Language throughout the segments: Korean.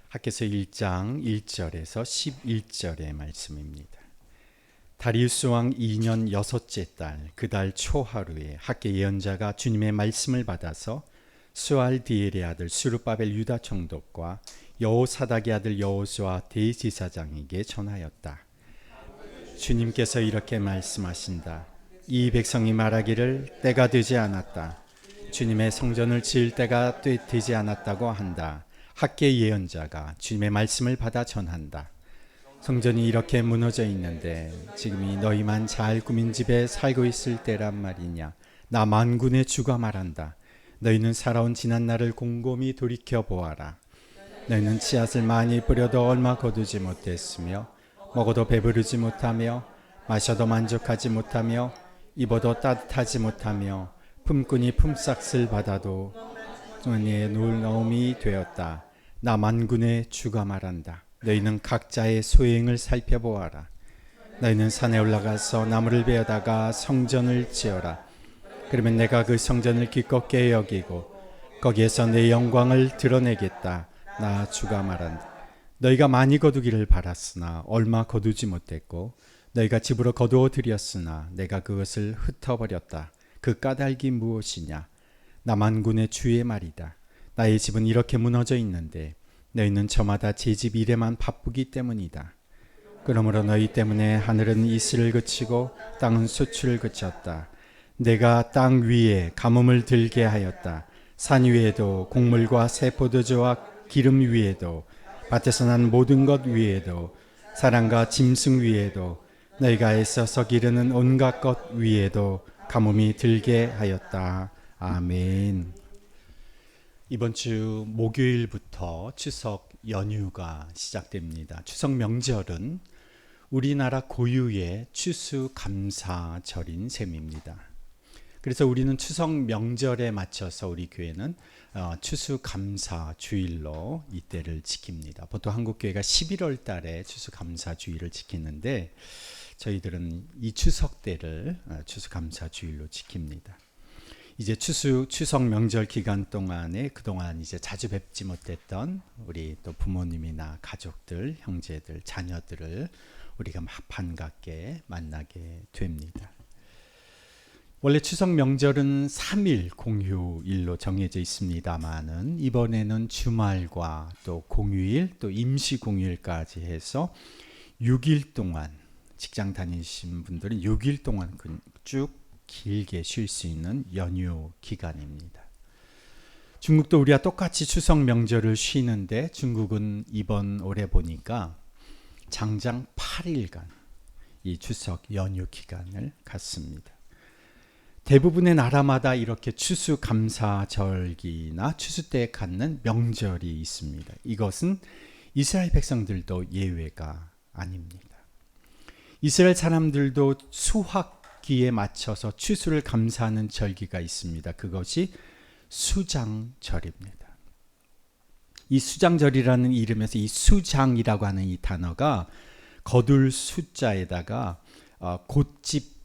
학개서 1장 1절에서 11절의 말씀입니다. 다리우스 왕 2년 여섯째 달 그 달 초하루에 학개 예언자가 주님의 말씀을 받아서 스알디엘의 아들 스룹바벨 유다 총독과 여호사닥의 아들 여호수아 대제사장에게 전하였다. 주님께서 이렇게 말씀하신다. 이 백성이 말하기를 때가 되지 않았다. 주님의 성전을 지을 때가 되지 않았다고 한다. 학개 예언자가 주님의 말씀을 받아 전한다. 성전이 이렇게 무너져 있는데 지금이 너희만 잘 꾸민 집에 살고 있을 때란 말이냐. 나 만군의 주가 말한다. 너희는 살아온 지난 날을 곰곰이 돌이켜 보아라. 너희는 씨앗을 많이 뿌려도 얼마 거두지 못했으며 먹어도 배부르지 못하며 마셔도 만족하지 못하며 입어도 따뜻하지 못하며 품꾼이 품삯을 받아도 은혜의 놀라움이 되었다. 나 만군의 주가 말한다. 너희는 각자의 소행을 살펴보아라. 너희는 산에 올라가서 나무를 베어다가 성전을 지어라. 그러면 내가 그 성전을 기껍게 여기고 거기에서 내 영광을 드러내겠다. 나 주가 말한다. 너희가 많이 거두기를 바랐으나 얼마 거두지 못했고 너희가 집으로 거두어 들였으나 내가 그것을 흩어버렸다. 그 까닭이 무엇이냐? 나 만군의 주의 말이다. 나의 집은 이렇게 무너져 있는데 너희는 저마다 제 집 일에만 바쁘기 때문이다. 그러므로 너희 때문에 하늘은 이슬을 그치고 땅은 수출을 그쳤다. 내가 땅 위에 가뭄을 들게 하였다. 산 위에도 곡물과 새 포도주와 기름 위에도 밭에서 난 모든 것 위에도 사람과 짐승 위에도 너희가 애써서 기르는 온갖 것 위에도 가뭄이 들게 하였다. 아멘. 이번 주 목요일부터 추석 연휴가 시작됩니다. 추석 명절은 우리나라 고유의 추수감사절인 셈입니다. 그래서 우리는 추석 명절에 맞춰서 우리 교회는 추수감사주일로 이때를 지킵니다. 보통 한국교회가 11월 달에 추수감사주일을 지키는데 저희들은 이 추석 때를 추수감사주일로 지킵니다. 이제 추석 명절 기간 동안에 그동안 이제 자주 뵙지 못했던 우리 또 부모님이나 가족들, 형제들, 자녀들을 우리가 반갑게 만나게 됩니다. 원래 추석 명절은 3일 공휴일로 정해져 있습니다만은 이번에는 주말과 또 공휴일 또 임시 공휴일까지 해서 6일 동안 직장 다니신 분들은 6일 동안 쭉 길게 쉴 수 있는 연휴 기간입니다. 중국도 우리와 똑같이 추석 명절을 쉬는데 중국은 이번 올해 보니까 장장 8일간 이 추석 연휴 기간을 갖습니다. 대부분의 나라마다 이렇게 추수감사절기나 추수 때 갖는 명절이 있습니다. 이것은 이스라엘 백성들도 예외가 아닙니다. 이스라엘 사람들도 수확기에 맞춰서 추수를 감사하는 절기가 있습니다. 그것이 수장절입니다. 이 수장절이라는 이름에서 이 수장이라고 하는 이 단어가 거둘 숫자에다가 곶집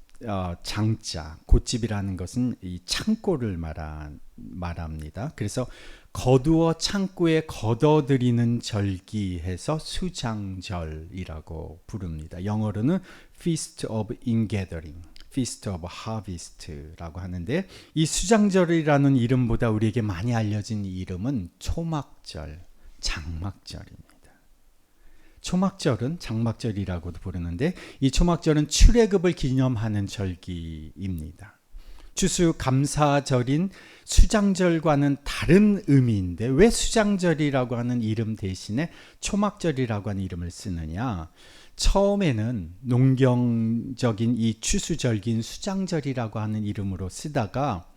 장자, 곶집이라는 것은 이 창고를 말합니다. 그래서 거두어 창고에 걷어들이는 절기해서 수장절이라고 부릅니다. 영어로는 Feast of Ingathering, Feast of Harvest라고 하는데 이 수장절이라는 이름보다 우리에게 많이 알려진 이름은 초막절, 장막절입니다. 초막절은 장막절이라고도 부르는데 이 초막절은 출애굽을 기념하는 절기입니다. 추수감사절인 수장절과는 다른 의미인데 왜 수장절이라고 하는 이름 대신에 초막절이라고 하는 이름을 쓰느냐? 처음에는 농경적인 이 추수절기인 수장절이라고 하는 이름으로 쓰다가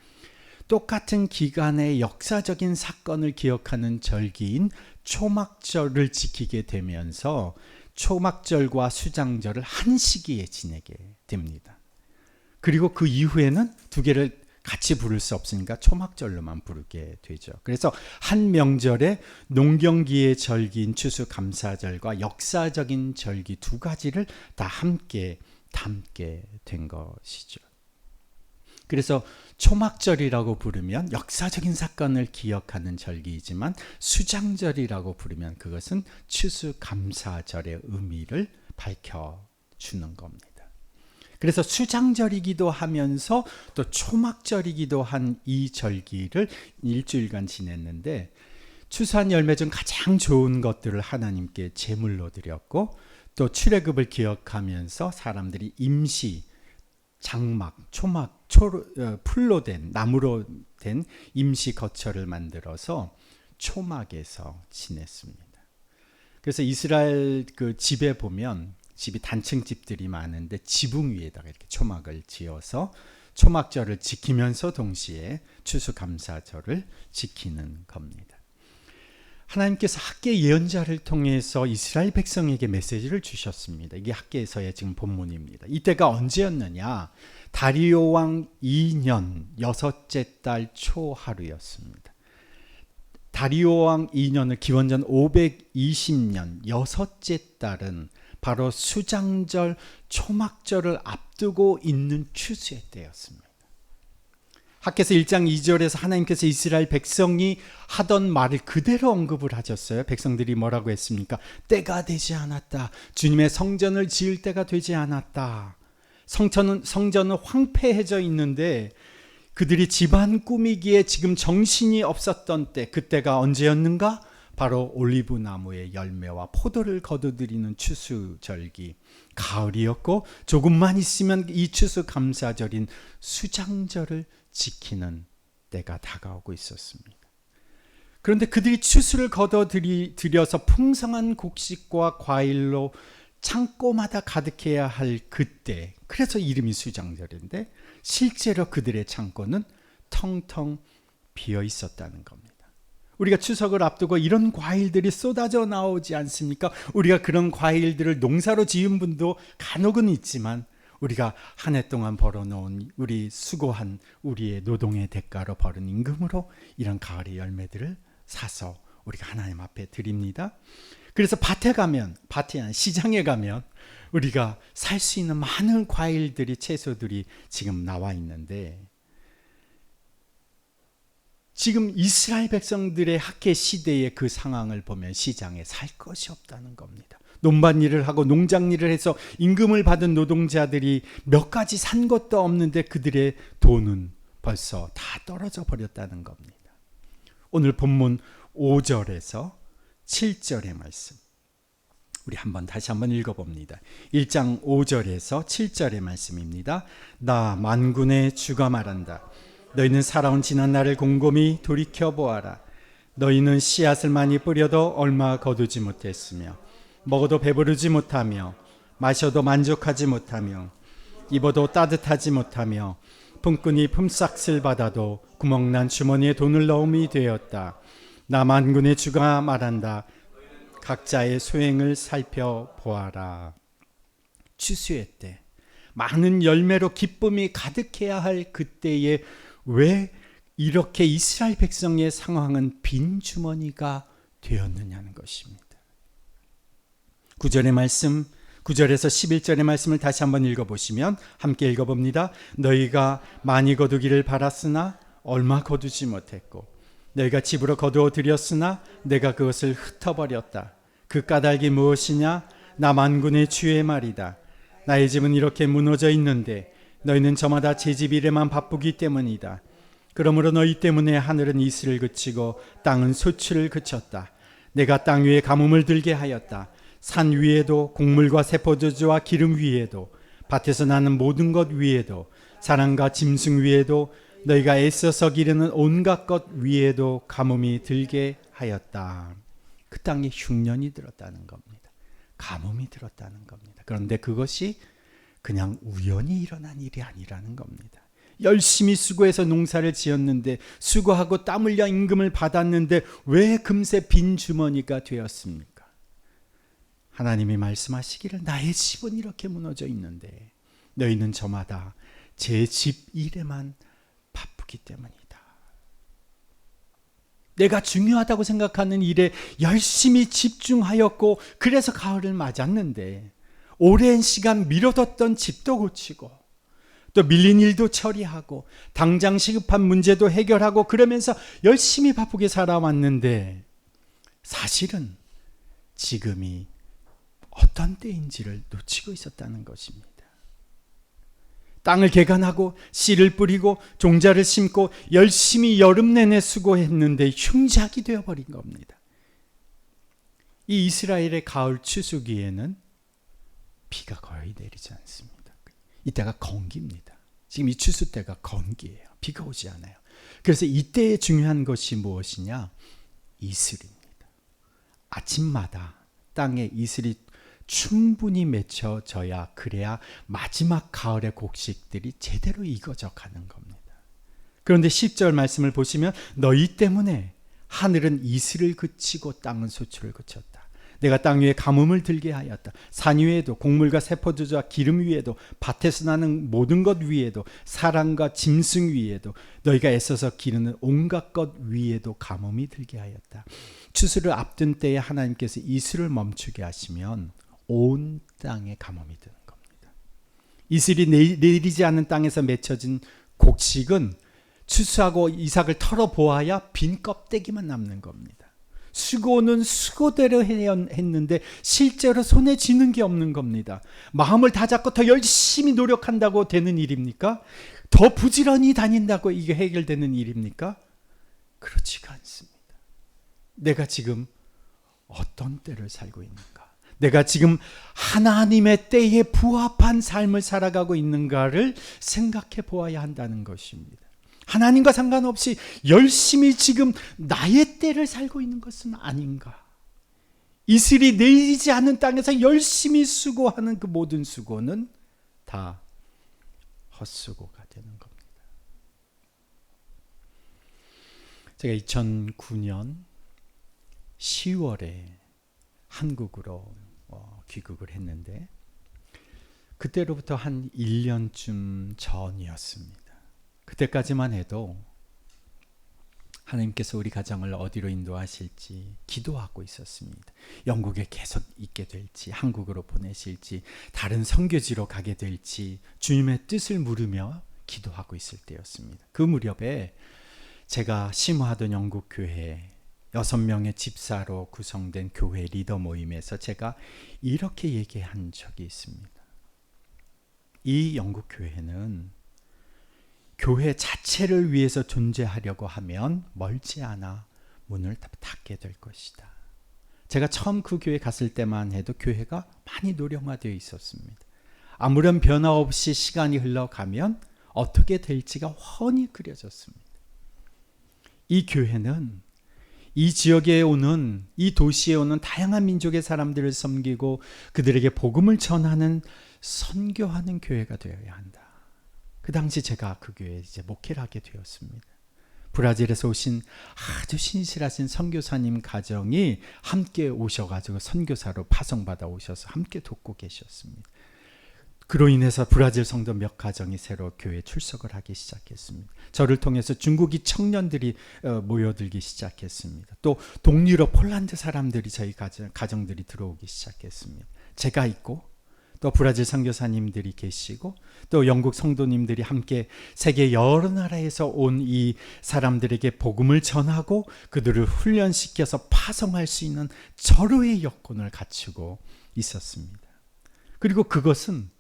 똑같은 기간의 역사적인 사건을 기억하는 절기인 초막절을 지키게 되면서 초막절과 수장절을 한 시기에 지내게 됩니다. 그리고 그 이후에는 두 개를 같이 부를 수 없으니까 초막절로만 부르게 되죠. 그래서 한 명절에 농경기의 절기인 추수감사절과 역사적인 절기 두 가지를 다 함께 담게 된 것이죠. 그래서 초막절이라고 부르면 역사적인 사건을 기억하는 절기이지만 수장절이라고 부르면 그것은 추수감사절의 의미를 밝혀주는 겁니다. 그래서 수장절이기도 하면서 또 초막절이기도 한 이 절기를 일주일간 지냈는데 추수한 열매 중 가장 좋은 것들을 하나님께 제물로 드렸고 또 출애굽을 기억하면서 사람들이 임시 장막, 초막, 풀로 된 나무로 된 임시 거처를 만들어서 초막에서 지냈습니다. 그래서 이스라엘 그 집에 보면 집이 단층 집들이 많은데 지붕 위에다가 이렇게 초막을 지어서 초막절을 지키면서 동시에 추수감사절을 지키는 겁니다. 하나님께서 학계 예언자를 통해서 이스라엘 백성에게 메시지를 주셨습니다. 이게 학계에서의 지금 본문입니다. 이때가 언제였느냐? 다리오 왕 2년 여섯째 달 초하루였습니다. 다리오 왕 2년을 기원전 520년 여섯째 달은 바로 수장절 초막절을 앞두고 있는 추수의 때였습니다. 학개서 1장 2절에서 하나님께서 이스라엘 백성이 하던 말을 그대로 언급을 하셨어요. 백성들이 뭐라고 했습니까? 때가 되지 않았다. 주님의 성전을 지을 때가 되지 않았다. 성전은 황폐해져 있는데 그들이 집안 꾸미기에 지금 정신이 없었던 때, 그때가 언제였는가? 바로 올리브 나무의 열매와 포도를 거두드리는 추수절기 가을이었고 조금만 있으면 이 추수감사절인 수장절을 지키는 때가 다가오고 있었습니다. 그런데 그들이 추수를 거둬들여서 풍성한 곡식과 과일로 창고마다 가득해야 할 그때, 그래서 이름이 수장절인데 실제로 그들의 창고는 텅텅 비어 있었다는 겁니다. 우리가 추석을 앞두고 이런 과일들이 쏟아져 나오지 않습니까? 우리가 그런 과일들을 농사로 지은 분도 간혹은 있지만 우리가 한 해 동안 벌어놓은 우리 수고한 우리의 노동의 대가로 벌은 임금으로 이런 가을의 열매들을 사서 우리가 하나님 앞에 드립니다. 그래서 밭에 가면, 밭이 아니라 시장에 가면 우리가 살 수 있는 많은 과일들이, 채소들이 지금 나와 있는데 지금 이스라엘 백성들의 학계 시대의 그 상황을 보면 시장에 살 것이 없다는 겁니다. 논밭일을 하고 농장일을 해서 임금을 받은 노동자들이 몇 가지 산 것도 없는데 그들의 돈은 벌써 다 떨어져 버렸다는 겁니다. 오늘 본문 5절에서 7절의 말씀 우리 다시 한번 읽어봅니다. 1장 5절에서 7절의 말씀입니다. 나 만군의 주가 말한다. 너희는 살아온 지난 날을 곰곰이 돌이켜보아라. 너희는 씨앗을 많이 뿌려도 얼마 거두지 못했으며 먹어도 배부르지 못하며 마셔도 만족하지 못하며 입어도 따뜻하지 못하며 품꾼이 품삯을 받아도 구멍난 주머니에 돈을 넣음이 되었다. 나 만군의 주가 말한다. 각자의 소행을 살펴보아라. 추수의 때 많은 열매로 기쁨이 가득해야 할 그때에 왜 이렇게 이스라엘 백성의 상황은 빈 주머니가 되었느냐는 것입니다. 9절의 말씀, 9절에서 11절의 말씀을 다시 한번 읽어보시면 함께 읽어봅니다. 너희가 많이 거두기를 바랐으나 얼마 거두지 못했고 너희가 집으로 거두어 들였으나 내가 그것을 흩어버렸다. 그 까닭이 무엇이냐? 나 만군의 주의 말이다. 나의 집은 이렇게 무너져 있는데 너희는 저마다 제 집 일에만 바쁘기 때문이다. 그러므로 너희 때문에 하늘은 이슬을 그치고 땅은 소출을 그쳤다. 내가 땅 위에 가뭄을 들게 하였다. 산 위에도 곡물과 세포도주와 기름 위에도 밭에서 나는 모든 것 위에도 사람과 짐승 위에도 너희가 애써서 기르는 온갖 것 위에도 가뭄이 들게 하였다. 그 땅에 흉년이 들었다는 겁니다. 가뭄이 들었다는 겁니다. 그런데 그것이 그냥 우연히 일어난 일이 아니라는 겁니다. 열심히 수고해서 농사를 지었는데 수고하고 땀 흘려 임금을 받았는데 왜 금세 빈 주머니가 되었습니까? 하나님이 말씀하시기를 나의 집은 이렇게 무너져 있는데 너희는 저마다 제 집 일에만 바쁘기 때문이다. 내가 중요하다고 생각하는 일에 열심히 집중하였고 그래서 가을을 맞았는데 오랜 시간 미뤄뒀던 집도 고치고 또 밀린 일도 처리하고 당장 시급한 문제도 해결하고 그러면서 열심히 바쁘게 살아왔는데 사실은 지금이 어떤 때인지를 놓치고 있었다는 것입니다. 땅을 개간하고 씨를 뿌리고 종자를 심고 열심히 여름 내내 수고했는데 흉작이 되어버린 겁니다. 이 이스라엘의 가을 추수기에는 비가 거의 내리지 않습니다. 이때가 건기입니다. 지금 이 추수 때가 건기예요. 비가 오지 않아요. 그래서 이때에 중요한 것이 무엇이냐? 이슬입니다. 아침마다 땅에 이슬이 충분히 맺혀져야 그래야 마지막 가을의 곡식들이 제대로 익어져 가는 겁니다. 그런데 10절 말씀을 보시면 너희 때문에 하늘은 이슬을 그치고 땅은 소출을 그쳤다. 내가 땅 위에 가뭄을 들게 하였다. 산 위에도 곡물과 세포도와 기름 위에도 밭에서 나는 모든 것 위에도 사람과 짐승 위에도 너희가 애써서 기르는 온갖 것 위에도 가뭄이 들게 하였다. 추수를 앞둔 때에 하나님께서 이슬을 멈추게 하시면 온 땅에 가뭄이 드는 겁니다. 이슬이 내리지 않는 땅에서 맺혀진 곡식은 추수하고 이삭을 털어보아야 빈 껍데기만 남는 겁니다. 수고는 수고대로 했는데 실제로 손에 쥐는 게 없는 겁니다. 마음을 다잡고 더 열심히 노력한다고 되는 일입니까? 더 부지런히 다닌다고 이게 해결되는 일입니까? 그렇지가 않습니다. 내가 지금 어떤 때를 살고 있는가? 내가 지금 하나님의 때에 부합한 삶을 살아가고 있는가를 생각해 보아야 한다는 것입니다. 하나님과 상관없이 열심히 지금 나의 때를 살고 있는 것은 아닌가? 이슬이 내리지 않는 땅에서 열심히 수고하는 그 모든 수고는 다 헛수고가 되는 겁니다. 제가 2009년 10월에 한국으로 귀국을 했는데 그때로부터 한 1년쯤 전이었습니다. 그때까지만 해도 하나님께서 우리 가정을 어디로 인도하실지 기도하고 있었습니다. 영국에 계속 있게 될지, 한국으로 보내실지, 다른 선교지로 가게 될지 주님의 뜻을 물으며 기도하고 있을 때였습니다. 그 무렵에 제가 심호하던 영국 교회 6명의 집사로 구성된 교회 리더 모임에서 제가 이렇게 얘기한 적이 있습니다. 이 영국 교회는 교회 자체를 위해서 존재하려고 하면 멀지 않아 문을 닫게 될 것이다. 제가 처음 그 교회 갔을 때만 해도 교회가 많이 노령화되어 있었습니다. 아무런 변화 없이 시간이 흘러가면 어떻게 될지가 훤히 그려졌습니다. 이 교회는 이 지역에 오는, 이 도시에 오는 다양한 민족의 사람들을 섬기고 그들에게 복음을 전하는, 선교하는 교회가 되어야 한다. 그 당시 제가 그 교회에 이제 목회를 하게 되었습니다. 브라질에서 오신 아주 신실하신 선교사님 가정이 함께 오셔가지고 선교사로 파송받아 오셔서 함께 돕고 계셨습니다. 그로 인해서 브라질 성도 몇 가정이 새로 교회에 출석을 하기 시작했습니다. 저를 통해서 중국인 청년들이 모여들기 시작했습니다. 또 동유럽 폴란드 사람들이 저희 가정들이 들어오기 시작했습니다. 제가 있고 또 브라질 선교사님들이 계시고 또 영국 성도님들이 함께 세계 여러 나라에서 온 이 사람들에게 복음을 전하고 그들을 훈련시켜서 파송할 수 있는 절호의 여건을 갖추고 있었습니다. 그리고 그것은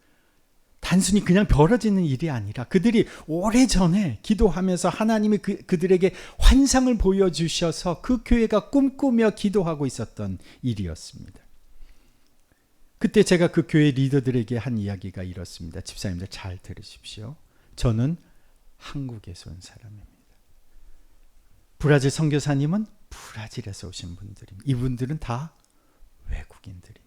단순히 그냥 벌어지는 일이 아니라 그들이 오래전에 기도하면서 하나님이 그들에게 환상을 보여주셔서 그 교회가 꿈꾸며 기도하고 있었던 일이었습니다. 그때 제가 그 교회 리더들에게 한 이야기가 이렇습니다. 집사님들 잘 들으십시오. 저는 한국에서 온 사람입니다. 브라질 선교사님은 브라질에서 오신 분들입니다. 이분들은 다 외국인들입니다.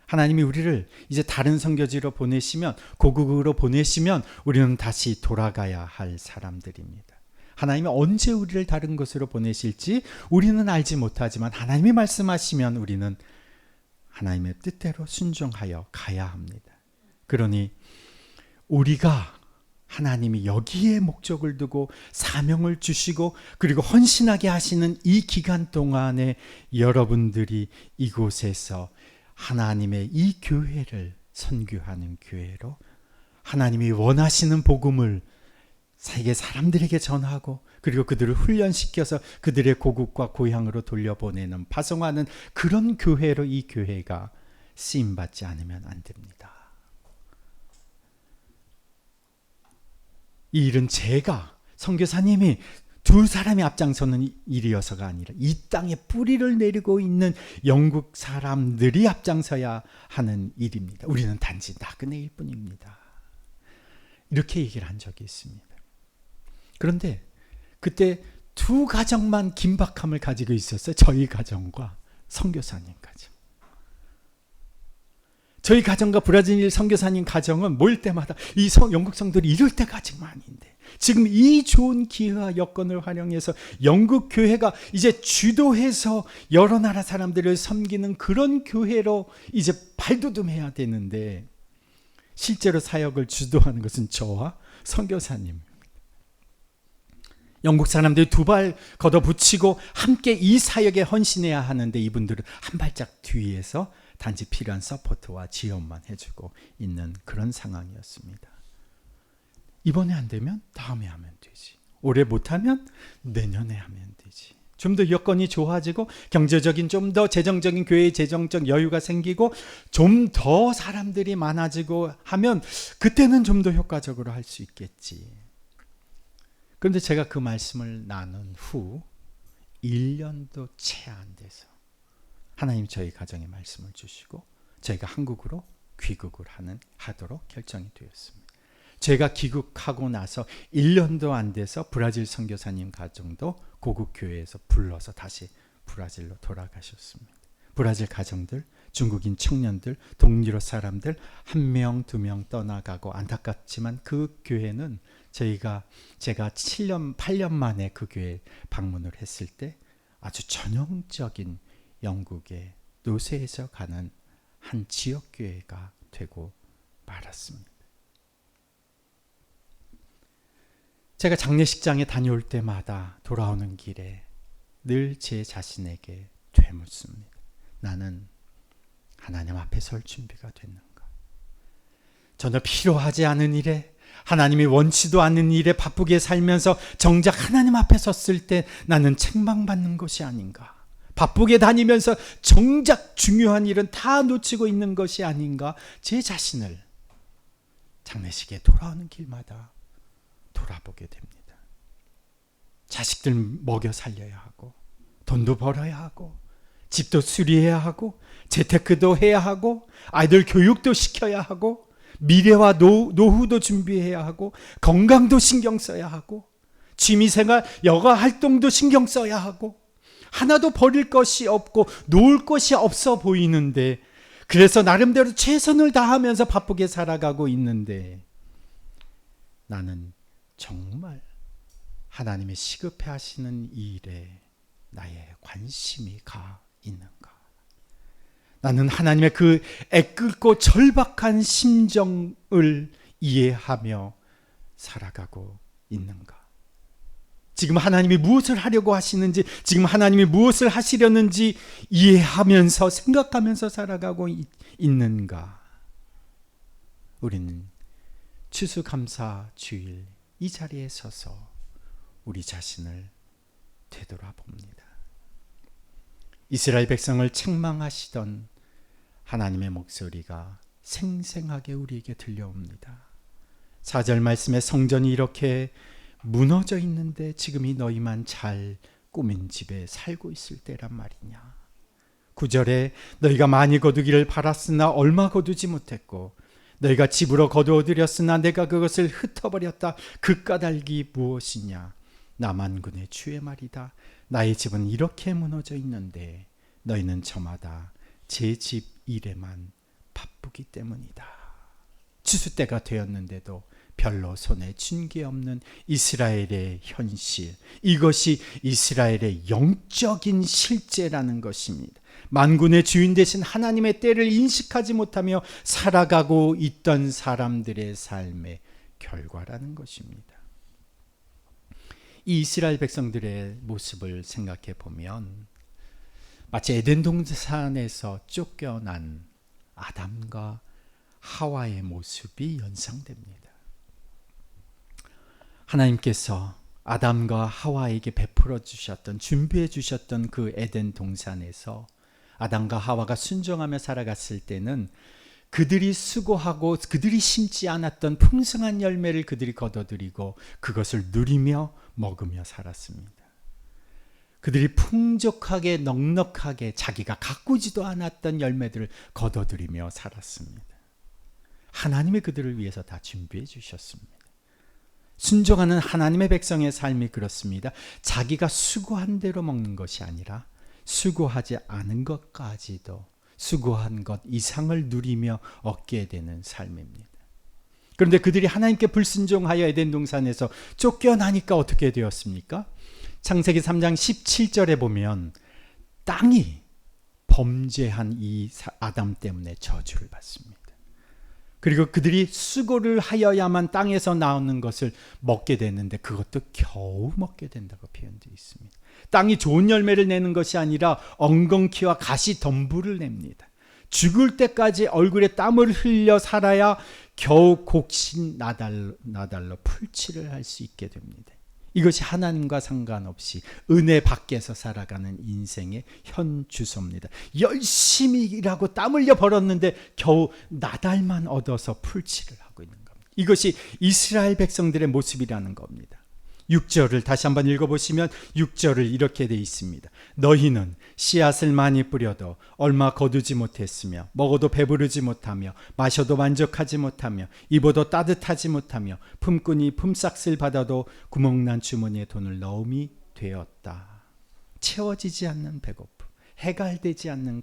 하나님이 우리를 이제 다른 선교지로 보내시면, 고국으로 보내시면 우리는 다시 돌아가야 할 사람들입니다. 하나님이 언제 우리를 다른 곳으로 보내실지 우리는 알지 못하지만 하나님이 말씀하시면 우리는 하나님의 뜻대로 순종하여 가야 합니다. 그러니 우리가 하나님이 여기에 목적을 두고 사명을 주시고 그리고 헌신하게 하시는 이 기간 동안에 여러분들이 이곳에서 하나님의 이 교회를 선교하는 교회로 하나님이 원하시는 복음을 세계 사람들에게 전하고 그리고 그들을 훈련시켜서 그들의 고국과 고향으로 돌려보내는 파송하는 그런 교회로 이 교회가 쓰임받지 않으면 안 됩니다. 이 일은 제가 선교사님이 두 사람이 앞장서는 일이어서가 아니라 이 땅에 뿌리를 내리고 있는 영국 사람들이 앞장서야 하는 일입니다. 우리는 단지 나그네일 뿐입니다. 이렇게 얘기를 한 적이 있습니다. 그런데 그때 두 가정만 긴박함을 가지고 있었어요. 저희 가정과 선교사님 가정. 저희 가정과 브라질 선교사님 가정은 모일 때마다 이 영국 성도들이 이럴 때가 아직 많은데 지금 이 좋은 기회와 여건을 활용해서 영국 교회가 이제 주도해서 여러 나라 사람들을 섬기는 그런 교회로 이제 발돋움해야 되는데 실제로 사역을 주도하는 것은 저와 선교사님. 영국 사람들이 두 발 걷어붙이고 함께 이 사역에 헌신해야 하는데 이분들은 한 발짝 뒤에서 단지 필요한 서포트와 지원만 해주고 있는 그런 상황이었습니다. 이번에 안 되면 다음에 하면 되지. 올해 못하면 내년에 하면 되지. 좀 더 여건이 좋아지고 경제적인 좀 더 재정적인 교회의 재정적 여유가 생기고 좀 더 사람들이 많아지고 하면 그때는 좀 더 효과적으로 할 수 있겠지. 그런데 제가 그 말씀을 나눈 후 1년도 채 안 돼서 하나님 저희 가정에 말씀을 주시고 저희가 한국으로 귀국을 하도록 결정이 되었습니다. 제가 귀국하고 나서 1년도 안 돼서 브라질 선교사님 가정도 고국 교회에서 불러서 다시 브라질로 돌아가셨습니다. 브라질 가정들, 중국인 청년들, 동유럽 사람들 1명, 2명 떠나가고 안타깝지만 그 교회는 제가 7년, 8년 만에 그 교회 방문을 했을 때 아주 전형적인 영국의 노세에서 가는 한 지역교회가 되고 말았습니다. 제가 장례식장에 다녀올 때마다 돌아오는 길에 늘 제 자신에게 되묻습니다. 나는 하나님 앞에 설 준비가 됐는가? 전혀 필요하지 않은 일에 하나님이 원치도 않는 일에 바쁘게 살면서 정작 하나님 앞에 섰을 때 나는 책망받는 것이 아닌가? 바쁘게 다니면서 정작 중요한 일은 다 놓치고 있는 것이 아닌가? 제 자신을 장례식에 돌아오는 길마다 돌아보게 됩니다. 자식들 먹여 살려야 하고 돈도 벌어야 하고 집도 수리해야 하고 재테크도 해야 하고 아이들 교육도 시켜야 하고 미래와 노후도 준비해야 하고 건강도 신경 써야 하고 취미생활 여가 활동도 신경 써야 하고 하나도 버릴 것이 없고 놓을 것이 없어 보이는데 그래서 나름대로 최선을 다하면서 바쁘게 살아가고 있는데 나는 정말 하나님의 시급해 하시는 이 일에 나의 관심이 가 있는가? 나는 하나님의 그 애끓고 절박한 심정을 이해하며 살아가고 있는가? 지금 하나님이 무엇을 하려고 하시는지, 지금 하나님이 무엇을 하시려는지 이해하면서 생각하면서 살아가고 있는가? 우리는 추수감사 주일 이 자리에 서서 우리 자신을 되돌아봅니다. 이스라엘 백성을 책망하시던 하나님의 목소리가 생생하게 우리에게 들려옵니다. 4절 말씀에 성전이 이렇게 무너져 있는데 지금이 너희만 잘 꾸민 집에 살고 있을 때란 말이냐. 9절에 너희가 많이 거두기를 바랐으나 얼마 거두지 못했고 너희가 집으로 거두어들였으나 내가 그것을 흩어버렸다. 그 까닭이 무엇이냐. 남한군의 주의 말이다. 나의 집은 이렇게 무너져 있는데 너희는 저마다 제 집 일에만 바쁘기 때문이다. 추수 때가 되었는데도 별로 손에 쥔 게 없는 이스라엘의 현실, 이것이 이스라엘의 영적인 실제라는 것입니다. 만군의 주인 되신 하나님의 때를 인식하지 못하며 살아가고 있던 사람들의 삶의 결과라는 것입니다. 이 이스라엘 백성들의 모습을 생각해 보면 마치 에덴 동산에서 쫓겨난 아담과 하와의 모습이 연상됩니다. 하나님께서 아담과 하와에게 베풀어 주셨던, 준비해 주셨던 그 에덴 동산에서 아담과 하와가 순종하며 살아갔을 때는 그들이 수고하고 그들이 심지 않았던 풍성한 열매를 그들이 거둬들이고 그것을 누리며 먹으며 살았습니다. 그들이 풍족하게 넉넉하게 자기가 가꾸지도 않았던 열매들을 거둬들이며 살았습니다. 하나님이 그들을 위해서 다 준비해 주셨습니다. 순종하는 하나님의 백성의 삶이 그렇습니다. 자기가 수고한 대로 먹는 것이 아니라 수고하지 않은 것까지도 수고한 것 이상을 누리며 얻게 되는 삶입니다. 그런데 그들이 하나님께 불순종하여 에덴 동산에서 쫓겨나니까 어떻게 되었습니까? 창세기 3장 17절에 보면 땅이 범죄한 이 아담 때문에 저주를 받습니다. 그리고 그들이 수고를 하여야만 땅에서 나오는 것을 먹게 되는데 그것도 겨우 먹게 된다고 표현되어 있습니다. 땅이 좋은 열매를 내는 것이 아니라 엉겅퀴와 가시덤불을 냅니다. 죽을 때까지 얼굴에 땀을 흘려 살아야 겨우 곡신 나달로 풀칠을 할 수 있게 됩니다. 이것이 하나님과 상관없이 은혜 밖에서 살아가는 인생의 현 주소입니다. 열심히 일하고 땀 흘려 벌었는데 겨우 나달만 얻어서 풀칠을 하고 있는 겁니다. 이것이 이스라엘 백성들의 모습이라는 겁니다. 6절을 다시 한번 읽어보시면 6절을 이렇게 돼 있습니다. 너희는 씨앗을 많이 뿌려도 얼마 거두지 못했으며 먹어도 배부르지 못하며 마셔도 만족하지 못하며 입어도 따뜻하지 못하며 품꾼이 품삯을 받아도 구멍난 주머니에 돈을 넣음이 되었다. 채워지지 않는 배고픔, 해갈되지 않는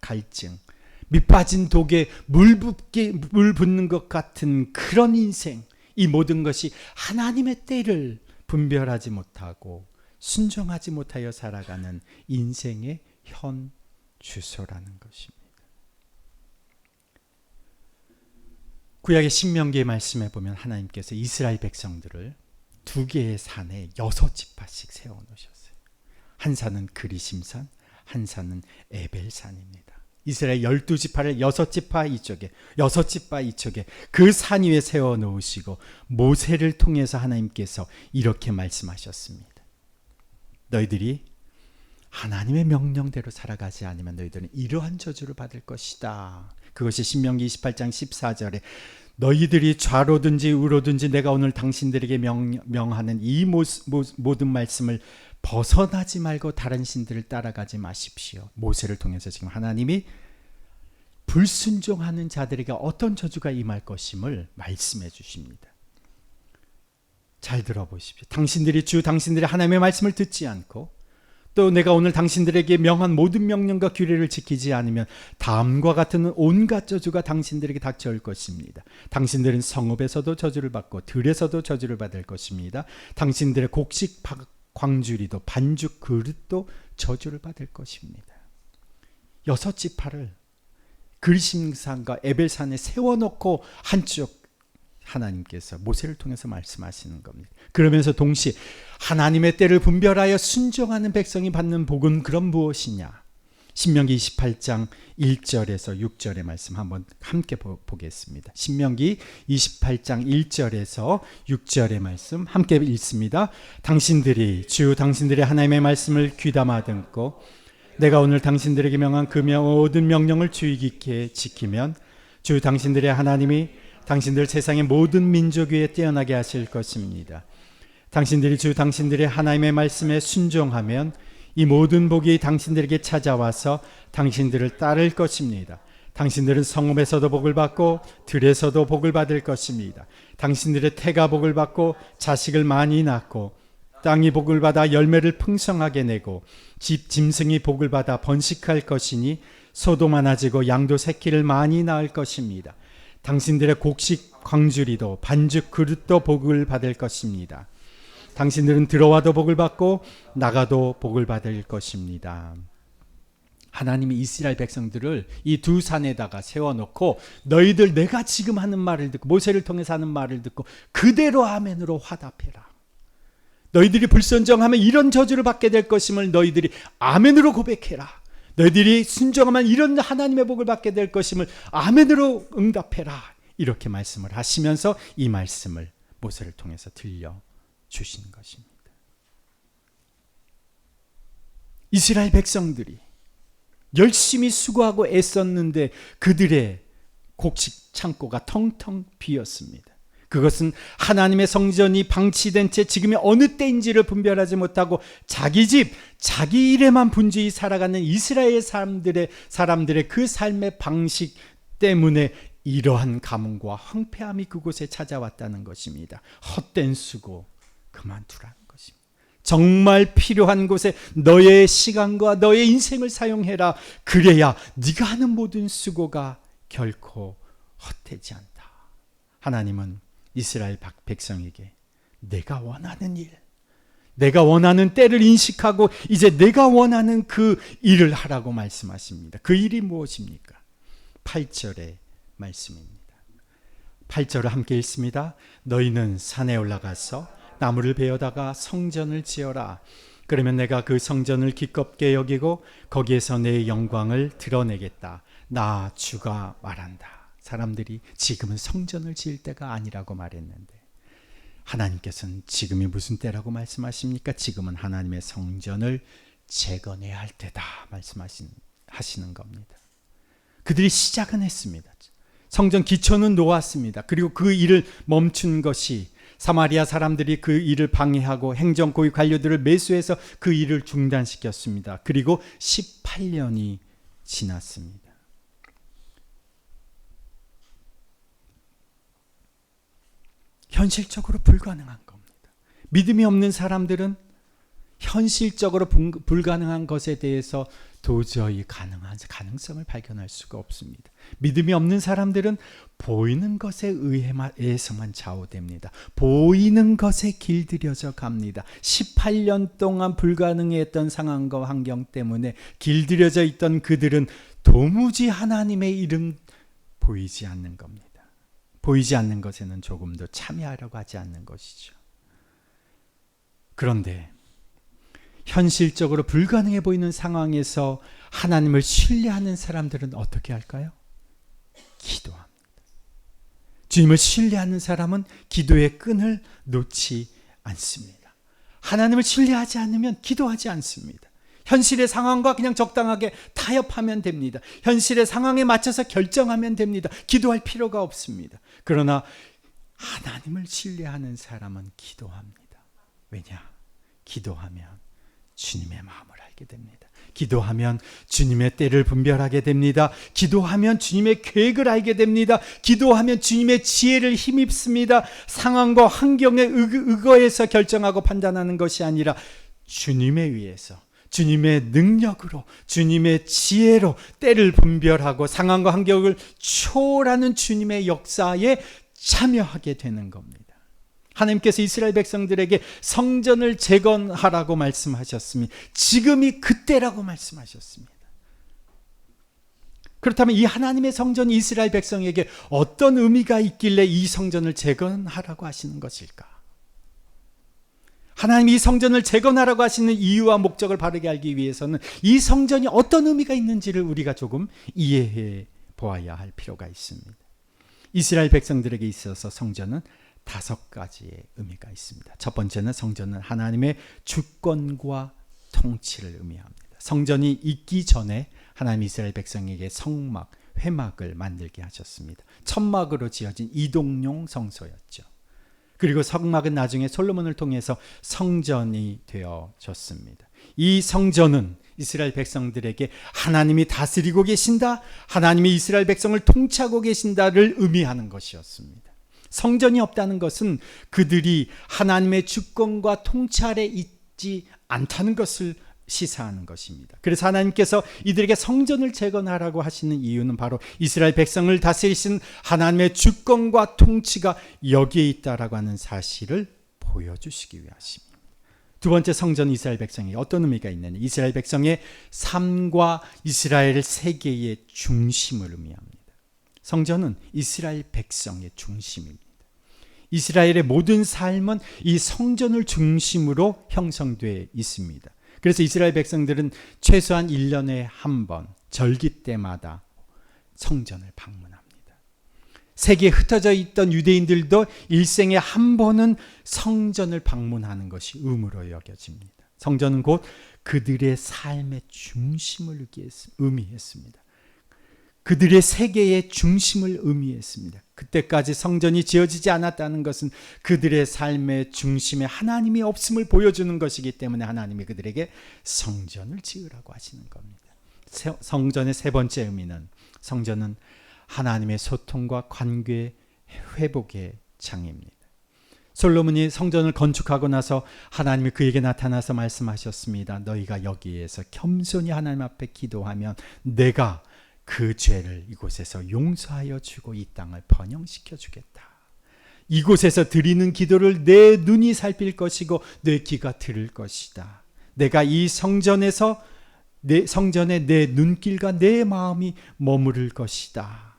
갈증, 밑빠진 독에 물 붓는 것 같은 그런 인생, 이 모든 것이 하나님의 때를 분별하지 못하고 순종하지 못하여 살아가는 인생의 현 주소라는 것입니다. 구약의 신명기의 말씀에 보면 하나님께서 이스라엘 백성들을 두 개의 산에 6지파씩 세워놓으셨어요. 한 산은 그리심산, 한 산은 에벨산입니다. 이스라엘 12지파를 6지파 이쪽에 6지파 이쪽에 그 산 위에 세워놓으시고 모세를 통해서 하나님께서 이렇게 말씀하셨습니다. 너희들이 하나님의 명령대로 살아가지 않으면 너희들은 이러한 저주를 받을 것이다. 그것이 신명기 28장 14절에 너희들이 좌로든지 우로든지 내가 오늘 당신들에게 명하는 이 모든 말씀을 벗어나지 말고 다른 신들을 따라가지 마십시오. 모세를 통해서 지금 하나님이 불순종하는 자들에게 어떤 저주가 임할 것임을 말씀해 주십니다. 잘 들어보십시오. 당신들이 하나님의 말씀을 듣지 않고 또 내가 오늘 당신들에게 명한 모든 명령과 규례를 지키지 않으면 다음과 같은 온갖 저주가 당신들에게 닥쳐올 것입니다. 당신들은 성읍에서도 저주를 받고 들에서도 저주를 받을 것입니다. 당신들의 곡식 광주리도 반죽 그릇도 저주를 받을 것입니다. 6지파를 그리심산과 에벨산에 세워놓고 한쪽 하나님께서 모세를 통해서 말씀하시는 겁니다. 그러면서 동시에 하나님의 때를 분별하여 순종하는 백성이 받는 복은 그럼 무엇이냐? 신명기 28장 1절에서 6절의 말씀 한번 함께 보겠습니다. 신명기 28장 1절에서 6절의 말씀 함께 읽습니다. 당신들이 당신들의 하나님의 말씀을 귀담아 듣고 내가 오늘 당신들에게 명한 그 모든 명령을 주의 깊게 지키면 주 당신들의 하나님이 당신들 세상의 모든 민족 위에 뛰어나게 하실 것입니다. 당신들이 당신들의 하나님의 말씀에 순종하면 이 모든 복이 당신들에게 찾아와서 당신들을 따를 것입니다. 당신들은 성읍에서도 복을 받고 들에서도 복을 받을 것입니다. 당신들의 태가 복을 받고 자식을 많이 낳고 땅이 복을 받아 열매를 풍성하게 내고 짐승이 복을 받아 번식할 것이니 소도 많아지고 양도 새끼를 많이 낳을 것입니다. 당신들의 곡식 광주리도 반죽 그릇도 복을 받을 것입니다. 당신들은 들어와도 복을 받고 나가도 복을 받을 것입니다. 하나님이 이스라엘 백성들을 이 두 산에다가 세워놓고 너희들 내가 지금 하는 말을 듣고 모세를 통해서 하는 말을 듣고 그대로 아멘으로 화답해라. 너희들이 불순종하면 이런 저주를 받게 될 것임을 너희들이 아멘으로 고백해라. 너희들이 순종하면 이런 하나님의 복을 받게 될 것임을 아멘으로 응답해라. 이렇게 말씀을 하시면서 이 말씀을 모세를 통해서 들려주신 것입니다. 이스라엘 백성들이 열심히 수고하고 애썼는데 그들의 곡식 창고가 텅텅 비었습니다. 그것은 하나님의 성전이 방치된 채 지금이 어느 때인지를 분별하지 못하고 자기 집, 자기 일에만 분주히 살아가는 이스라엘 사람들의 그 삶의 방식 때문에 이러한 가뭄과 황폐함이 그곳에 찾아왔다는 것입니다. 헛된 수고 그만두라는 것입니다. 정말 필요한 곳에 너의 시간과 너의 인생을 사용해라. 그래야 네가 하는 모든 수고가 결코 헛되지 않다. 하나님은 이스라엘 백성에게 내가 원하는 일, 내가 원하는 때를 인식하고 이제 내가 원하는 그 일을 하라고 말씀하십니다. 그 일이 무엇입니까? 8절의 말씀입니다. 8절을 함께 읽습니다. 너희는 산에 올라가서 나무를 베어다가 성전을 지어라. 그러면 내가 그 성전을 기껍게 여기고 거기에서 내 영광을 드러내겠다. 나 주가 말한다. 사람들이 지금은 성전을 지을 때가 아니라고 말했는데 하나님께서는 지금이 무슨 때라고 말씀하십니까? 지금은 하나님의 성전을 재건해야 할 때다 말씀하시는 겁니다. 그들이 시작은 했습니다. 성전 기초는 놓았습니다. 그리고 그 일을 멈춘 것이 사마리아 사람들이 그 일을 방해하고 행정고위 관료들을 매수해서 그 일을 중단시켰습니다. 그리고 18년이 지났습니다. 현실적으로 불가능한 겁니다. 믿음이 없는 사람들은 현실적으로 불가능한 것에 대해서 도저히 가능한 가능성을 발견할 수가 없습니다. 믿음이 없는 사람들은 보이는 것에 의해서만 좌우됩니다. 보이는 것에 길들여져 갑니다. 18년 동안 불가능했던 상황과 환경 때문에 길들여져 있던 그들은 도무지 하나님의 일은 보이지 않는 겁니다. 보이지 않는 것에는 조금도 참여하려고 하지 않는 것이죠. 그런데 현실적으로 불가능해 보이는 상황에서 하나님을 신뢰하는 사람들은 어떻게 할까요? 기도합니다. 주님을 신뢰하는 사람은 기도의 끈을 놓지 않습니다. 하나님을 신뢰하지 않으면 기도하지 않습니다. 현실의 상황과 그냥 적당하게 타협하면 됩니다. 현실의 상황에 맞춰서 결정하면 됩니다. 기도할 필요가 없습니다. 그러나 하나님을 신뢰하는 사람은 기도합니다. 왜냐? 기도하면 주님의 마음을 알게 됩니다. 기도하면 주님의 때를 분별하게 됩니다. 기도하면 주님의 계획을 알게 됩니다. 기도하면 주님의 지혜를 힘입습니다. 상황과 환경에 의거해서 결정하고 판단하는 것이 아니라 주님에 의해서 주님의 능력으로 주님의 지혜로 때를 분별하고 상황과 환경을 초월하는 주님의 역사에 참여하게 되는 겁니다. 하나님께서 이스라엘 백성들에게 성전을 재건하라고 말씀하셨으니 지금이 그때라고 말씀하셨습니다. 그렇다면 이 하나님의 성전이 이스라엘 백성에게 어떤 의미가 있길래 이 성전을 재건하라고 하시는 것일까? 하나님이 이 성전을 재건하라고 하시는 이유와 목적을 바르게 알기 위해서는 이 성전이 어떤 의미가 있는지를 우리가 조금 이해해 보아야 할 필요가 있습니다. 이스라엘 백성들에게 있어서 성전은 5가지의 의미가 있습니다. 첫 번째는 성전은 하나님의 주권과 통치를 의미합니다. 성전이 있기 전에 하나님 이스라엘 백성에게 성막, 회막을 만들게 하셨습니다. 천막으로 지어진 이동용 성소였죠. 그리고 성막은 나중에 솔로몬을 통해서 성전이 되어졌습니다. 이 성전은 이스라엘 백성들에게 하나님이 다스리고 계신다, 하나님이 이스라엘 백성을 통치하고 계신다를 의미하는 것이었습니다. 성전이 없다는 것은 그들이 하나님의 주권과 통치 아래 있지 않다는 것을 시사하는 것입니다. 그래서 하나님께서 이들에게 성전을 재건하라고 하시는 이유는 바로 이스라엘 백성을 다스리신 하나님의 주권과 통치가 여기에 있다라고 하는 사실을 보여주시기 위하십니다. 두 번째, 성전 이스라엘 백성에게 어떤 의미가 있느냐? 이스라엘 백성의 삶과 이스라엘 세계의 중심을 의미합니다. 성전은 이스라엘 백성의 중심입니다. 이스라엘의 모든 삶은 이 성전을 중심으로 형성되어 있습니다. 그래서 이스라엘 백성들은 최소한 1년에 한 번 절기 때마다 성전을 방문합니다. 세계에 흩어져 있던 유대인들도 일생에 한 번은 성전을 방문하는 것이 의무로 여겨집니다. 성전은 곧 그들의 삶의 중심을 의미했습니다. 그들의 세계의 중심을 의미했습니다. 그때까지 성전이 지어지지 않았다는 것은 그들의 삶의 중심에 하나님이 없음을 보여주는 것이기 때문에 하나님이 그들에게 성전을 지으라고 하시는 겁니다. 성전의 세 번째 의미는 성전은 하나님의 소통과 관계 회복의 장입니다. 솔로몬이 성전을 건축하고 나서 하나님이 그에게 나타나서 말씀하셨습니다. 너희가 여기에서 겸손히 하나님 앞에 기도하면 내가 그 죄를 이곳에서 용서하여 주고 이 땅을 번영시켜 주겠다. 이곳에서 드리는 기도를 내 눈이 살필 것이고 내 귀가 들을 것이다. 내가 이 성전에 내 눈길과 내 마음이 머무를 것이다.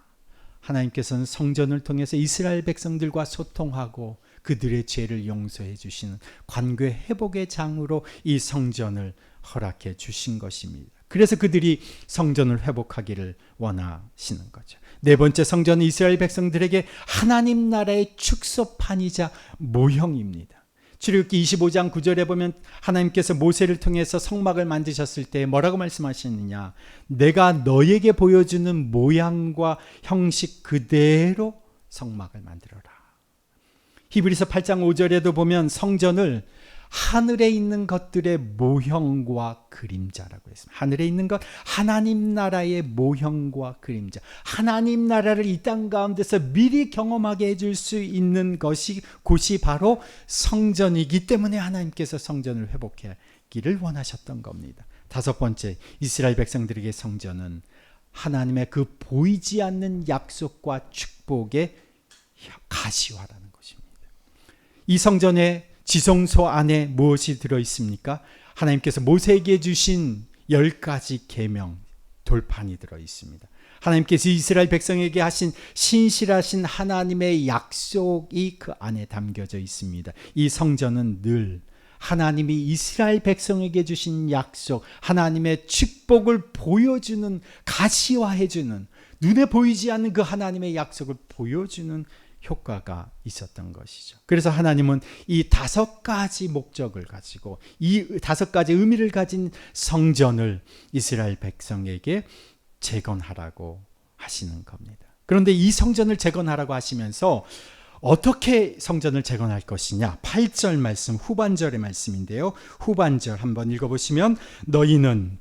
하나님께서는 성전을 통해서 이스라엘 백성들과 소통하고 그들의 죄를 용서해 주시는 관계 회복의 장으로 이 성전을 허락해 주신 것입니다. 그래서 그들이 성전을 회복하기를 원하시는 거죠. 네 번째, 성전은 이스라엘 백성들에게 하나님 나라의 축소판이자 모형입니다. 출애굽기 25장 9절에 보면 하나님께서 모세를 통해서 성막을 만드셨을 때 뭐라고 말씀하시느냐? 내가 너에게 보여주는 모양과 형식 그대로 성막을 만들어라. 히브리서 8장 5절에도 보면 성전을 하늘에 있는 것들의 모형과 그림자라고 했습니다. 하늘에 있는 것, 하나님 나라의 모형과 그림자. 하나님 나라를 이 땅 가운데서 미리 경험하게 해줄 수 있는 곳이 바로 성전이기 때문에 하나님께서 성전을 회복하기를 원하셨던 겁니다. 다섯 번째, 이스라엘 백성들에게 성전은 하나님의 그 보이지 않는 약속과 축복의 가시화라는 것입니다. 이 성전의 지성소 안에 무엇이 들어있습니까? 하나님께서 모세에게 주신 10가지 계명, 돌판이 들어있습니다. 하나님께서 이스라엘 백성에게 하신 신실하신 하나님의 약속이 그 안에 담겨져 있습니다. 이 성전은 늘 하나님이 이스라엘 백성에게 주신 약속, 하나님의 축복을 보여주는, 가시화해주는, 눈에 보이지 않는 그 하나님의 약속을 보여주는 효과가 있었던 것이죠. 그래서 하나님은 이 5가지 목적을 가지고 이 5가지 의미를 가진 성전을 이스라엘 백성에게 재건하라고 하시는 겁니다. 그런데 이 성전을 재건하라고 하시면서 어떻게 성전을 재건할 것이냐? 8절 말씀, 후반절의 말씀인데요. 후반절 한번 읽어보시면 너희는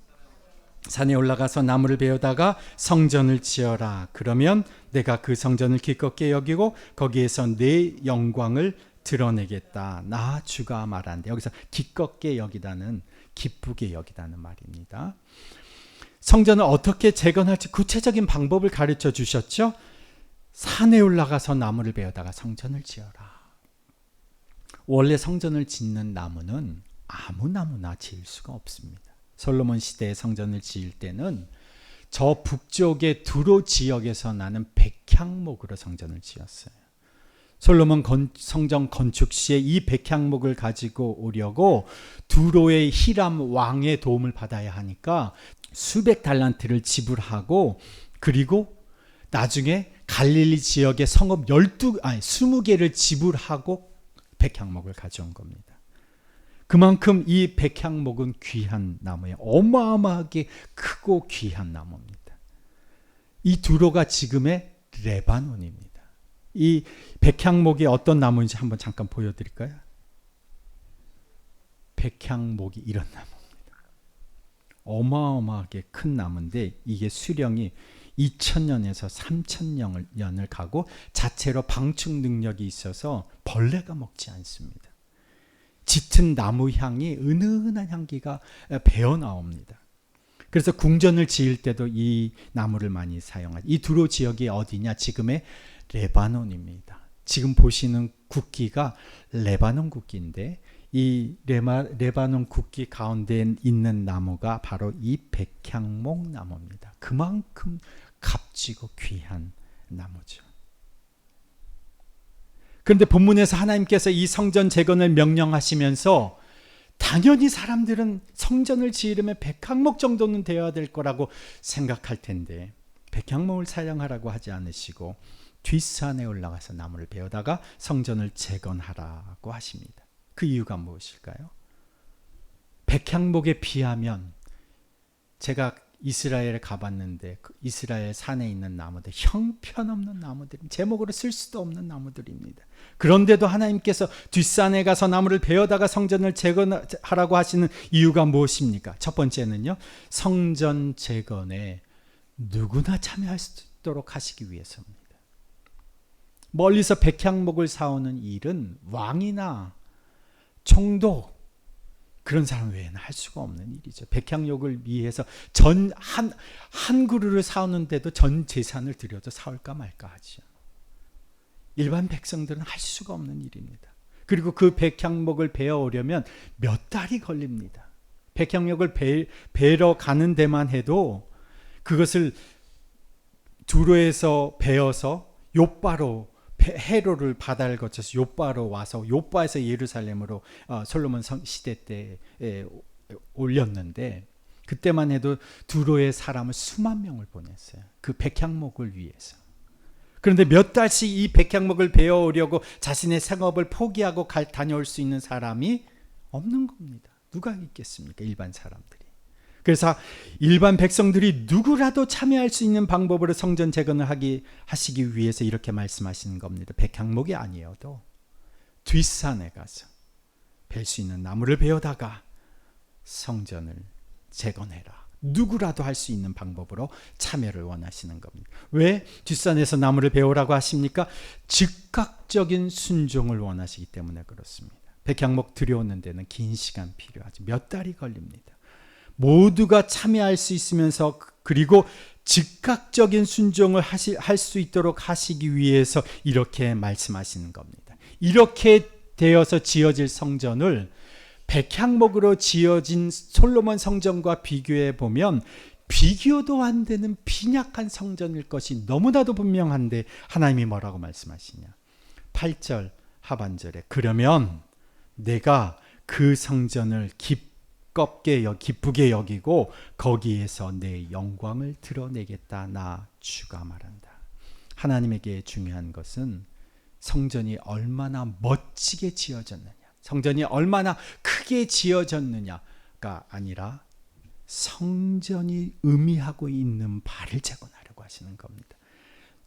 산에 올라가서 나무를 베어다가 성전을 지어라. 그러면 내가 그 성전을 기껍게 여기고 거기에서 내 영광을 드러내겠다. 나 주가 말한대. 여기서 기껍게 여기다는, 기쁘게 여기다는 말입니다. 성전을 어떻게 재건할지 구체적인 방법을 가르쳐 주셨죠. 산에 올라가서 나무를 베어다가 성전을 지어라. 원래 성전을 짓는 나무는 아무 나무나 지을 수가 없습니다. 솔로몬 시대의 성전을 지을 때는 저 북쪽의 두로 지역에서 나는 백향목으로 성전을 지었어요. 솔로몬 성전 건축 시에 이 백향목을 가지고 오려고 두로의 히람 왕의 도움을 받아야 하니까 수백 달란트를 지불하고, 그리고 나중에 갈릴리 지역의 성읍 20개를 지불하고 백향목을 가져온 겁니다. 그만큼 이 백향목은 귀한 나무예요. 어마어마하게 크고 귀한 나무입니다. 이 두로가 지금의 레바논입니다. 이 백향목이 어떤 나무인지 한번 잠깐 보여드릴까요? 백향목이 이런 나무입니다. 어마어마하게 큰 나무인데 이게 수령이 2000년에서 3000년을 가고 자체로 방충 능력이 있어서 벌레가 먹지 않습니다. 짙은 나무 향이 은은한 향기가 배어 나옵니다. 그래서 궁전을 지을 때도 이 나무를 많이 사용하죠. 이 두로 지역이 어디냐? 지금의 레바논입니다. 지금 보시는 국기가 레바논 국기인데 이 레바논 국기 가운데 있는 나무가 바로 이 백향목 나무입니다. 그만큼 값지고 귀한 나무죠. 그런데 본문에서 하나님께서 이 성전 재건을 명령하시면서 당연히 사람들은 성전을 지으려면 100항목 정도는 되어야 될 거라고 생각할 텐데 100항목을 사용하라고 하지 않으시고 뒷산에 올라가서 나무를 베어다가 성전을 재건하라고 하십니다. 그 이유가 무엇일까요? 100항목에 비하면 제가 이스라엘에 가봤는데 그 이스라엘 산에 있는 나무들 형편없는 나무들, 제목으로 쓸 수도 없는 나무들입니다. 그런데도 하나님께서 뒷산에 가서 나무를 베어다가 성전을 재건하라고 하시는 이유가 무엇입니까? 첫 번째는요, 성전 재건에 누구나 참여할 수 있도록 하시기 위해서입니다. 멀리서 백향목을 사오는 일은 왕이나 총독 그런 사람 외에는 할 수가 없는 일이죠. 백향목을 위해서 한 그루를 사오는데도 전 재산을 들여도 사올까 말까 하죠. 일반 백성들은 할 수가 없는 일입니다. 그리고 그 백향목을 베어오려면 몇 달이 걸립니다. 백향목을 베러 가는 데만 해도 그것을 두로에서 베어서 욥바로 해로를 바다를 거쳐서 욥바로 와서 욥바에서 예루살렘으로 솔로몬 시대 때 올렸는데 그때만 해도 두로의 사람을 수만 명을 보냈어요. 그 백향목을 위해서. 그런데 몇 달씩 이 백향목을 베어오려고 자신의 생업을 포기하고 다녀올 수 있는 사람이 없는 겁니다. 누가 있겠습니까? 일반 사람들이. 그래서 일반 백성들이 누구라도 참여할 수 있는 방법으로 성전 재건을 하시기 위해서 이렇게 말씀하시는 겁니다. 백향목이 아니어도 뒷산에 가서 벨 수 있는 나무를 베어다가 성전을 재건해라. 누구라도 할 수 있는 방법으로 참여를 원하시는 겁니다. 왜 뒷산에서 나무를 베어라고 하십니까? 즉각적인 순종을 원하시기 때문에 그렇습니다. 백향목 들여오는 데는 긴 시간 필요하죠. 몇 달이 걸립니다. 모두가 참여할 수 있으면서 그리고 즉각적인 순종을 할 수 있도록 하시기 위해서 이렇게 말씀하시는 겁니다. 이렇게 되어서 지어질 성전을 백향목으로 지어진 솔로몬 성전과 비교해 보면 비교도 안 되는 빈약한 성전일 것이 너무나도 분명한데 하나님이 뭐라고 말씀하시냐? 8절 하반절에 그러면 내가 그 성전을 기쁘게 여기고 거기에서 내 영광을 드러내겠다. 나 주가 말한다. 하나님에게 중요한 것은 성전이 얼마나 멋지게 지어졌느냐, 성전이 얼마나 크게 지어졌느냐가 아니라 성전이 의미하고 있는 바를 재건하려고 하시는 겁니다.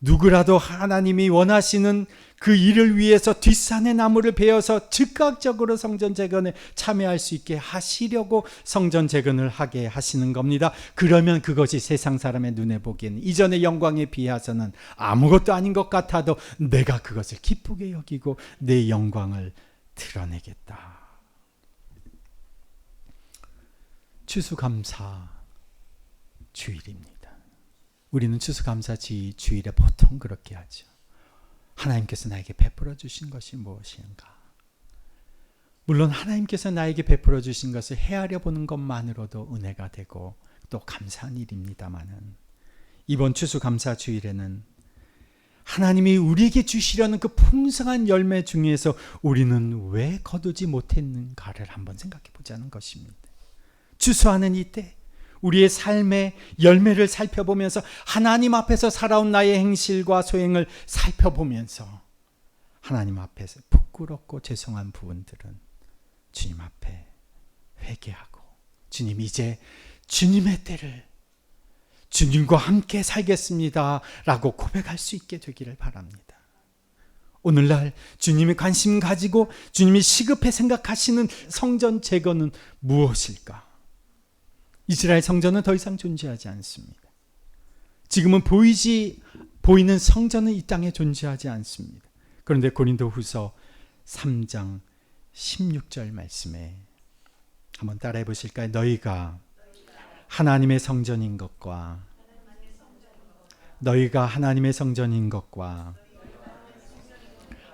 누구라도 하나님이 원하시는 그 일을 위해서 뒷산의 나무를 베어서 즉각적으로 성전 재건에 참여할 수 있게 하시려고 성전 재건을 하게 하시는 겁니다. 그러면 그것이 세상 사람의 눈에 보기에는 이전의 영광에 비해서는 아무것도 아닌 것 같아도 내가 그것을 기쁘게 여기고 내 영광을 드러내겠다. 추수감사 주일입니다. 우리는 추수감사 주일에 보통 그렇게 하죠. 하나님께서 나에게 베풀어 주신 것이 무엇인가? 물론 하나님께서 나에게 베풀어 주신 것을 헤아려 보는 것만으로도 은혜가 되고 또 감사한 일입니다마는 이번 추수감사 주일에는 하나님이 우리에게 주시려는 그 풍성한 열매 중에서 우리는 왜 거두지 못했는가를 한번 생각해 보자는 것입니다. 추수하는 이때 우리의 삶의 열매를 살펴보면서 하나님 앞에서 살아온 나의 행실과 소행을 살펴보면서 하나님 앞에서 부끄럽고 죄송한 부분들은 주님 앞에 회개하고 주님 이제 주님의 때를 주님과 함께 살겠습니다 라고 고백할 수 있게 되기를 바랍니다. 오늘날 주님이 관심 가지고 주님이 시급해 생각하시는 성전 재건은 무엇일까? 이스라엘 성전은 더 이상 존재하지 않습니다. 지금은 보이는 성전은 이 땅에 존재하지 않습니다. 그런데 고린도후서 3장 16절 말씀에 한번 따라해 보실까요? 너희가 하나님의 성전인 것과 너희가 하나님의 성전인 것과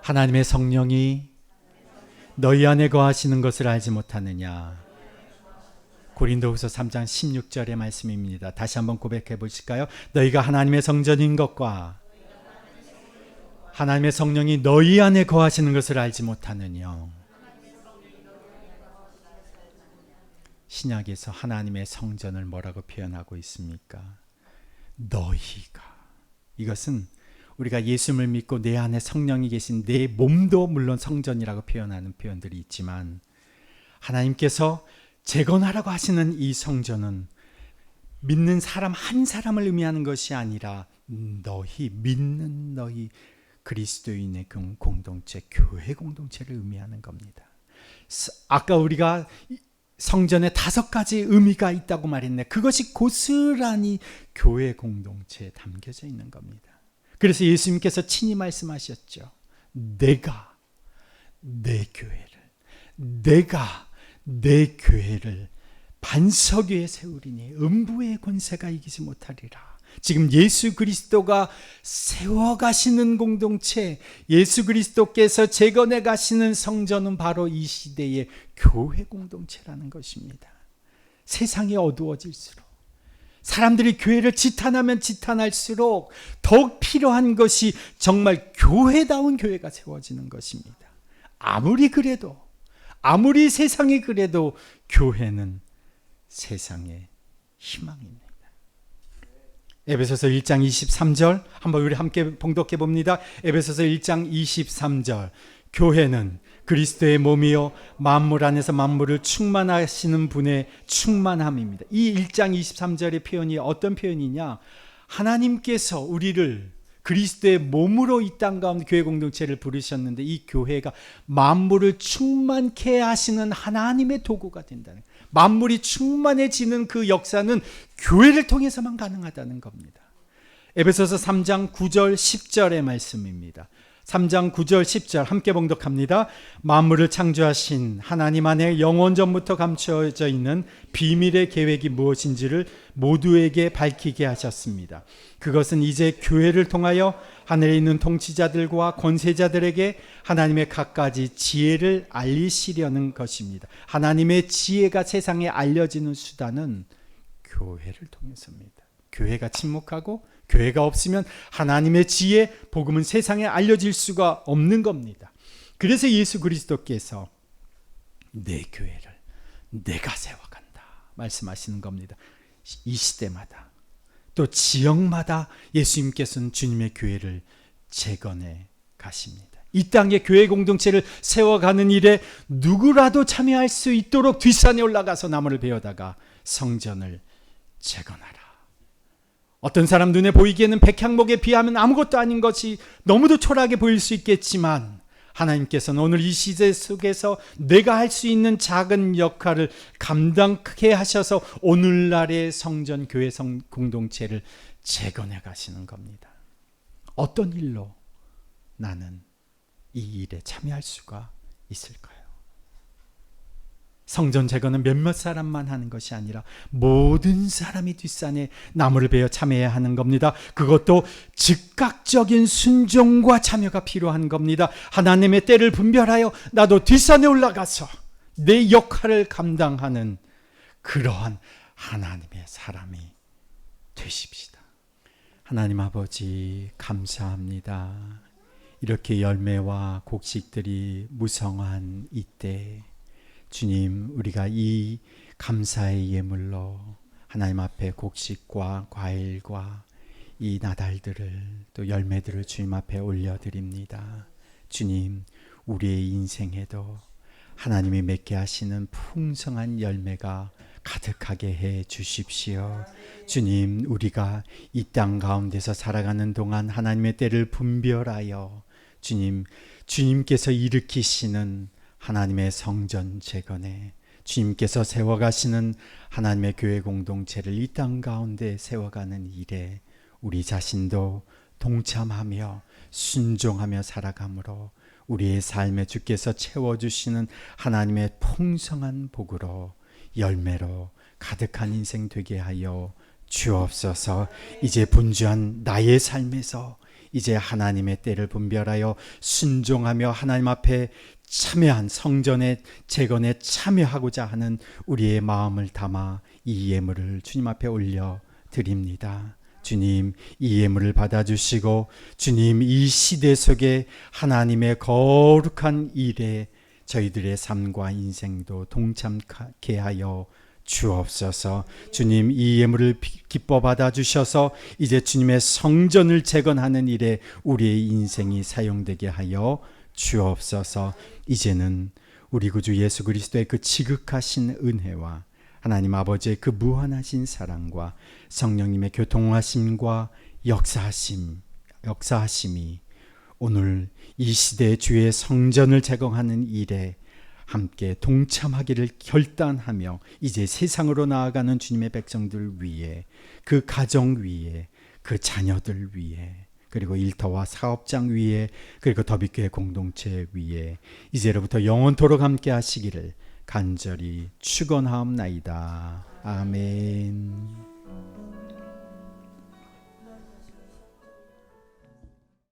하나님의 성령이 너희 안에 거하시는 것을 알지 못하느냐? 고린도후서 3장 16절의 말씀입니다. 다시 한번 고백해 보실까요? 너희가 하나님의 성전인 것과 하나님의 성령이 너희 안에 거하시는 것을 알지 못하느냐? 신약에서 하나님의 성전을 뭐라고 표현하고 있습니까? 너희가. 이것은 우리가 예수님을 믿고 내 안에 성령이 계신 내 몸도 물론 성전이라고 표현하는 표현들이 있지만, 하나님께서 재건하라고 하시는 이 성전은 믿는 사람 한 사람을 의미하는 것이 아니라 너희, 믿는 너희 그리스도인의 공동체, 교회 공동체를 의미하는 겁니다. 아까 우리가 성전에 5가지 의미가 있다고 말했네. 그것이 고스란히 교회 공동체에 담겨져 있는 겁니다. 그래서 예수님께서 친히 말씀하셨죠. 내가 내 교회를 반석 위에 세우리니 음부의 권세가 이기지 못하리라. 지금 예수 그리스도가 세워가시는 공동체, 예수 그리스도께서 재건해 가시는 성전은 바로 이 시대의 교회 공동체라는 것입니다. 세상이 어두워질수록, 사람들이 교회를 지탄하면 지탄할수록 더욱 필요한 것이 정말 교회다운 교회가 세워지는 것입니다. 아무리 세상이 그래도 교회는 세상의 희망입니다. 에베소서 1장 23절 한번 우리 함께 봉독해 봅니다. 에베소서 1장 23절. 교회는 그리스도의 몸이요 만물 안에서 만물을 충만하시는 분의 충만함입니다. 이 1장 23절의 표현이 어떤 표현이냐? 하나님께서 우리를 그리스도의 몸으로 이 땅 가운데 교회 공동체를 부르셨는데, 이 교회가 만물을 충만케 하시는 하나님의 도구가 된다는, 만물이 충만해지는 그 역사는 교회를 통해서만 가능하다는 겁니다. 에베소서 3장 9절 10절의 말씀입니다. 3장 9절 10절 함께 봉독합니다. 만물을 창조하신 하나님 안에 영원전부터 감추어져 있는 비밀의 계획이 무엇인지를 모두에게 밝히게 하셨습니다. 그것은 이제 교회를 통하여 하늘에 있는 통치자들과 권세자들에게 하나님의 갖가지 지혜를 알리시려는 것입니다. 하나님의 지혜가 세상에 알려지는 수단은 교회를 통해서입니다. 교회가 침묵하고 교회가 없으면 하나님의 지혜, 복음은 세상에 알려질 수가 없는 겁니다. 그래서 예수 그리스도께서 내 교회를 내가 세워간다 말씀하시는 겁니다. 이 시대마다 또 지역마다 예수님께서는 주님의 교회를 재건해 가십니다. 이 땅의 교회 공동체를 세워가는 일에 누구라도 참여할 수 있도록 뒷산에 올라가서 나무를 베어다가 성전을 재건하라. 어떤 사람 눈에 보이기에는 백향목에 비하면 아무것도 아닌 것이 너무도 초라하게 보일 수 있겠지만, 하나님께서는 오늘 이 시대 속에서 내가 할 수 있는 작은 역할을 감당하게 하셔서 오늘날의 성전 교회 공동체를 재건해 가시는 겁니다. 어떤 일로 나는 이 일에 참여할 수가 있을까요? 성전 재건은 몇몇 사람만 하는 것이 아니라 모든 사람이 뒷산에 나무를 베어 참여해야 하는 겁니다. 그것도 즉각적인 순종과 참여가 필요한 겁니다. 하나님의 때를 분별하여 나도 뒷산에 올라가서 내 역할을 감당하는 그러한 하나님의 사람이 되십시다. 하나님 아버지 감사합니다. 이렇게 열매와 곡식들이 무성한 이때 주님, 우리가 이 감사의 예물로 하나님 앞에 곡식과 과일과 이 나달들을 또 열매들을 주님 앞에 올려드립니다. 주님, 우리의 인생에도 하나님이 맺게 하시는 풍성한 열매가 가득하게 해 주십시오. 주님, 우리가 이 땅 가운데서 살아가는 동안 하나님의 때를 분별하여 주님께서 일으키시는 하나님의 성전 재건에, 주님께서 세워가시는 하나님의 교회 공동체를 이 땅 가운데 세워가는 일에 우리 자신도 동참하며 순종하며 살아가므로 우리의 삶에 주께서 채워주시는 하나님의 풍성한 복으로 열매로 가득한 인생 되게 하여 주옵소서. 이제 분주한 나의 삶에서 이제 하나님의 때를 분별하여 순종하며 하나님 앞에 참여한 성전의 재건에 참여하고자 하는 우리의 마음을 담아 이 예물을 주님 앞에 올려 드립니다. 주님, 이 예물을 받아주시고 주님, 이 시대 속에 하나님의 거룩한 일에 저희들의 삶과 인생도 동참케 하여 주옵소서. 주님, 이 예물을 기뻐 받아 주셔서 이제 주님의 성전을 재건하는 일에 우리의 인생이 사용되게 하여 주옵소서. 이제는 우리 구주 예수 그리스도의 그 지극하신 은혜와 하나님 아버지의 그 무한하신 사랑과 성령님의 교통하심과 역사하심이 오늘 이 시대의 주의 성전을 재건하는 일에 함께 동참하기를 결단하며 이제 세상으로 나아가는 주님의 백성들 위에, 그 가정 위에, 그 자녀들 위에, 그리고 일터와 사업장 위에, 그리고 더비교회 공동체 위에 이제로부터 영원토록 함께 하시기를 간절히 축원하옵나이다. 아멘.